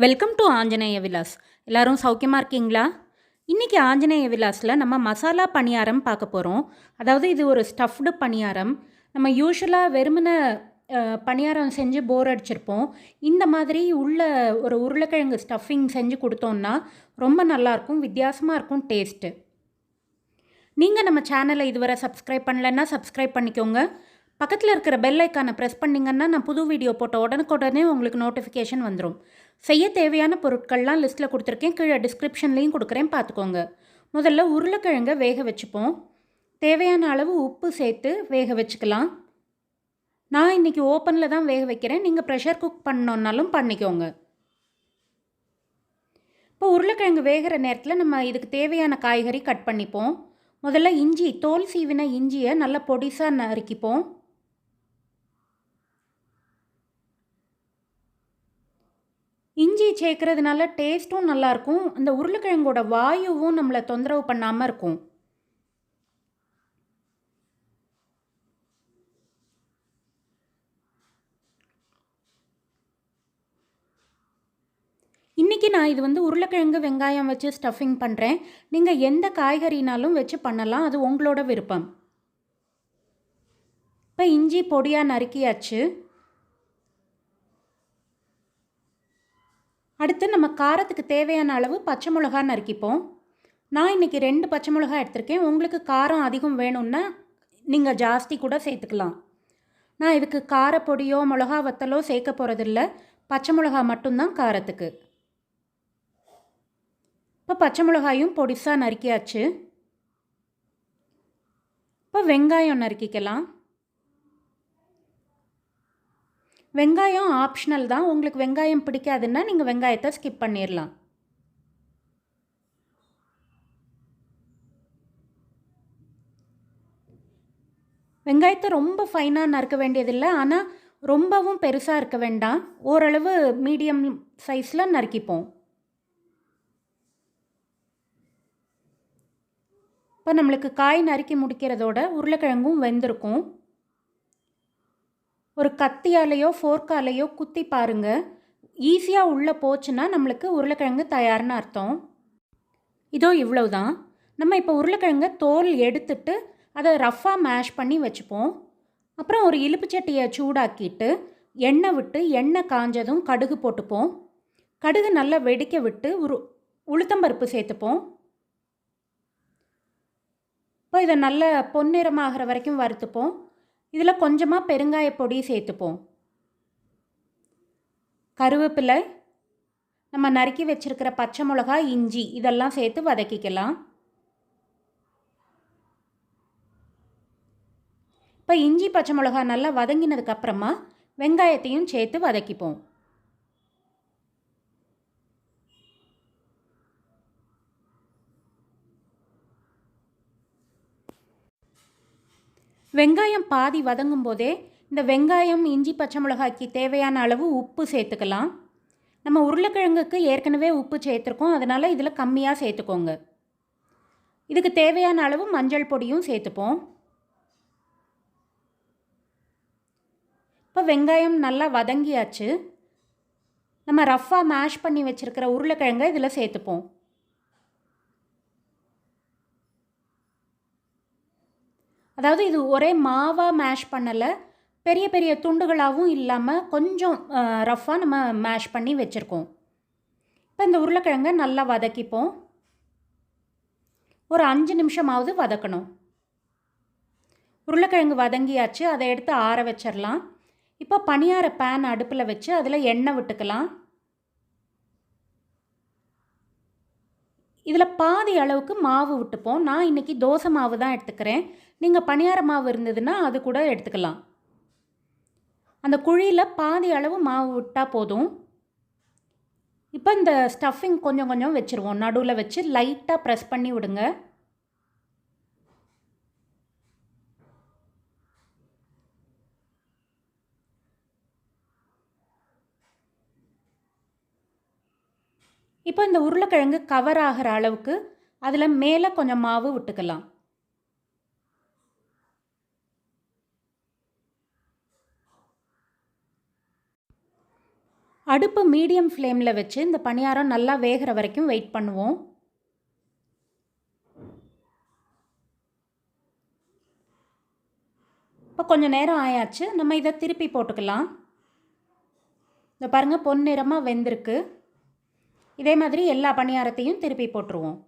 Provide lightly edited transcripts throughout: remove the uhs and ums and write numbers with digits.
Welcome to Anjaneya Vilas. எல்லாரும் சௌக்கியமாக இருக்கீங்களா? இன்றைக்கி ஆஞ்சநேய விலாஸில் நம்ம மசாலா பணியாரம் பார்க்க போகிறோம். அதாவது இது ஒரு ஸ்டஃப்டு பணியாரம். நம்ம யூஸ்வலாக வெறுமன பணியாரம் செஞ்சு போர் அடிச்சிருப்போம். இந்த மாதிரி உள்ள ஒரு உருளைக்கிழங்கு ஸ்டஃபிங் செஞ்சு கொடுத்தோன்னா ரொம்ப நல்லாயிருக்கும், வித்தியாசமாக இருக்கும் டேஸ்ட்டு. நீங்கள் நம்ம சேனலை இதுவரை சப்ஸ்கிரைப் பண்ணலைன்னா சப்ஸ்கிரைப் பண்ணிக்கோங்க. பக்கத்தில் இருக்கிற பெல் ஐக்கானை ப்ரெஸ் பண்ணிங்கன்னா நான் புது வீடியோ போட்ட உடனுக்குடனே உங்களுக்கு நோட்டிஃபிகேஷன் வந்துடும். செய்ய தேவையான பொருட்கள்லாம் லிஸ்ட்டில் கொடுத்துருக்கேன், கீழே டிஸ்கிரிப்ஷன்லேயும் கொடுக்குறேன், பார்த்துக்கோங்க. முதல்ல உருளைக்கிழங்கை வேக வச்சுப்போம். தேவையான அளவு உப்பு சேர்த்து வேக வச்சுக்கலாம். நான் இன்றைக்கி ஓப்பனில் தான் வேக வைக்கிறேன், நீங்கள் ப்ரெஷர் குக் பண்ணோன்னாலும் பண்ணிக்கோங்க. இப்போ உருளைக்கிழங்கு வேகிற நேரத்தில் நம்ம இதுக்கு தேவையான காய்கறி கட் பண்ணிப்போம். முதல்ல இஞ்சி, தோல் சீவின இஞ்சியை நல்லா பொடிசாக நறுக்கிப்போம். இஞ்சி சேர்க்கறதுனால டேஸ்ட்டும் நல்லாயிருக்கும், அந்த உருளைக்கிழங்கோட வாயுவும் நம்மளை தொந்தரவு பண்ணாமல் இருக்கும். இன்றைக்கி நான் இது உருளைக்கிழங்கு வெங்காயம் வச்சு ஸ்டஃபிங் பண்ணுறேன். நீங்கள் எந்த காய்கறினாலும் வச்சு பண்ணலாம், அது உங்களோட விருப்பம். இப்போ இஞ்சி பொடியாக நறுக்கியாச்சு. அடுத்து நம்ம காரத்துக்கு தேவையான அளவு பச்சை மிளகா நறுக்கிப்போம். நான் இன்றைக்கி 2 பச்சை மிளகா எடுத்திருக்கேன். உங்களுக்கு காரம் அதிகம் வேணும்னா நீங்கள் ஜாஸ்தி கூட சேர்த்துக்கலாம். நான் இதுக்கு காரப்பொடியோ மிளகா வத்தலோ சேர்க்க போகிறதில்ல, பச்சை மிளகா மட்டும்தான் காரத்துக்கு. இப்போ பச்சை மிளகாயும் பொடிசாக நறுக்கியாச்சு. இப்போ வெங்காயம் நறுக்கிக்கலாம். வெங்காயம் ஆப்ஷனல் தான், உங்களுக்கு வெங்காயம் பிடிக்காதுன்னா நீங்கள் வெங்காயத்தை ஸ்கிப் பண்ணிடலாம். வெங்காயத்தை ரொம்ப ஃபைனாக நறுக்க வேண்டியதில்லை, ஆனால் ரொம்பவும் பெருசாக இருக்க வேண்டாம், ஓரளவு மீடியம் சைஸில் நறுக்கிப்போம். இப்போ நம்மளுக்கு காய் நறுக்கி முடிக்கிறதோட உருளைக்கிழங்கும் வெந்திருக்கும். ஒரு கத்தியாலேயோ ஃபோர்க்காலேயோ குத்தி பாருங்கள், ஈஸியாக உள்ளே போச்சுன்னா நம்மளுக்கு உருளைக்கிழங்கு தயார்னு அர்த்தம். இதோ இவ்வளவுதான். நம்ம இப்போ உருளைக்கிழங்கை தோல் எடுத்துட்டு அதை ரஃப்பாக மேஷ் பண்ணி வச்சுப்போம். அப்புறம் ஒரு இலுப்புச்சட்டியை சூடாக்கிட்டு எண்ணெய் விட்டு, எண்ணெய் காஞ்சதும் கடுகு போட்டுப்போம். கடுகு நல்லா வெடிக்க விட்டு உளுத்தம்பருப்பு சேர்த்துப்போம். இப்போ இதை நல்லா பொன்னிறமாகிற வரைக்கும் வறுத்துப்போம். இதில் கொஞ்சமாக பெருங்காய பொடி சேர்த்துப்போம். கருவேப்பிலை, நம்ம நறுக்கி வச்சுருக்கிற பச்சை மிளகா, இஞ்சி இதெல்லாம் சேர்த்து வதக்கிக்கலாம். இப்போ இஞ்சி பச்சை மிளகா நல்லா வதங்கினதுக்கப்புறமா வெங்காயத்தையும் சேர்த்து வதக்கிப்போம். வெங்காயம் பாதி வதங்கும் போதே இந்த வெங்காயம் இஞ்சி பச்சை மிளகாய்க்கு தேவையான அளவு உப்பு சேர்த்துக்கலாம். நம்ம உருளைக்கிழங்குக்கு ஏற்கனவே உப்பு சேர்த்துருக்கோம், அதனால் இதில் கம்மியாக சேர்த்துக்கோங்க. இதுக்கு தேவையான அளவு மஞ்சள் பொடியும் சேர்த்துப்போம். இப்போ வெங்காயம் நல்லா வதங்கியாச்சு. நம்ம ரஃப்பாக மேஷ் பண்ணி வச்சுருக்கிற உருளைக்கிழங்கை இதில் சேர்த்துப்போம். அதாவது இது ஒரே மாவாக மேஷ் பண்ணலை, பெரிய பெரிய துண்டுகளாகவும் இல்லாமல் கொஞ்சம் ரஃப்பாக நம்ம மேஷ் பண்ணி வச்சுருக்கோம். இப்போ இந்த உருளைக்கிழங்கை நல்லா வதக்கிப்போம். ஒரு 5 நிமிஷமாவது வதக்கணும். உருளைக்கிழங்கு வதங்கியாச்சு, அதை எடுத்து ஆற வச்சிடலாம். இப்போ பணியார பேன் அடுப்பில் வச்சு அதில் எண்ணெய் விட்டுக்கலாம். இதில் பாதி அளவுக்கு மாவு விட்டுப்போம். நான் இன்றைக்கி தோசை மாவு தான் எடுத்துக்கிறேன், நீங்கள் பணியார மாவு இருந்ததுன்னா அது கூட எடுத்துக்கலாம். அந்த குழியில் பாதி அளவு மாவு விட்டால் போதும். இப்போ இந்த ஸ்டஃபிங் கொஞ்சம் கொஞ்சம் வச்சுருவோம், நடுவில் வச்சு லைட்டாக ப்ரெஸ் பண்ணி விடுங்க. இப்போ இந்த உருளைக்கிழங்கு கவர் ஆகிற அளவுக்கு அதில் மேலே கொஞ்சம் மாவு விட்டுக்கலாம். அடுப்பு மீடியம் ஃப்ளேமில் வச்சு இந்த பணியாரம் நல்லா வேகிற வரைக்கும் வெயிட் பண்ணுவோம். இப்போ கொஞ்சம் நேரம் ஆயாச்சு. நம்ம இதை திருப்பி போட்டுக்கலாம். இந்த பாருங்கள், பொன்னிறமாக வெந்திருக்கு. இதே மாதிரி எல்லா பணியாரத்தையும் திருப்பி போட்டுருவோம்.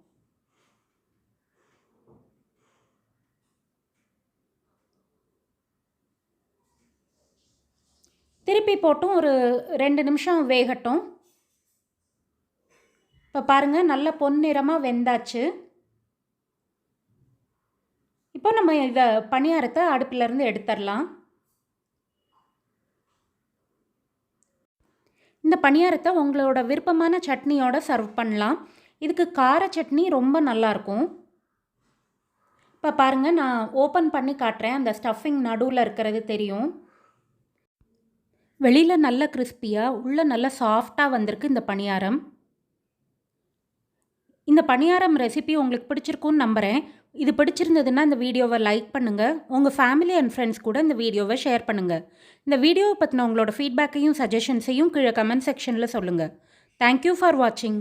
திருப்பி போட்டும் ஒரு 2 நிமிஷம் வேகட்டும். இப்போ பாருங்கள், நல்ல பொன்னிறமாக வெந்தாச்சு. இப்போ நம்ம இதை பணியாரத்தை அடுப்பிலேருந்து எடுத்துடலாம். இந்த பணியாரத்தை உங்களோட விருப்பமான சட்னியோட சர்வ் பண்ணலாம். இதுக்கு கார சட்னி ரொம்ப நல்லாயிருக்கும். இப்போ பாருங்கள், நான் ஓப்பன் பண்ணி காட்டுறேன். அந்த ஸ்டஃபிங் நடுவில் இருக்கிறது தெரியும். வெளியில் நல்ல கிறிஸ்பியாக, உள்ளே நல்ல சாஃப்டாக வந்திருக்கு இந்த பணியாரம். இந்த பணியாரம் ரெசிபி உங்களுக்கு பிடிச்சிருக்குன்னு நம்புகிறேன். இது பிடிச்சிருந்ததுன்னா இந்த வீடியோவை லைக் பண்ணுங்கள். உங்கள் ஃபேமிலி அண்ட் ஃப்ரெண்ட்ஸ் கூட இந்த வீடியோவை ஷேர் பண்ணுங்கள். இந்த வீடியோவை பற்றின உங்களோட ஃபீட்பேக்கையும் சஜஷன்ஸையும் கீழே கமெண்ட் செக்ஷனில் சொல்லுங்கள். தேங்க்யூ ஃபார் வாட்சிங்.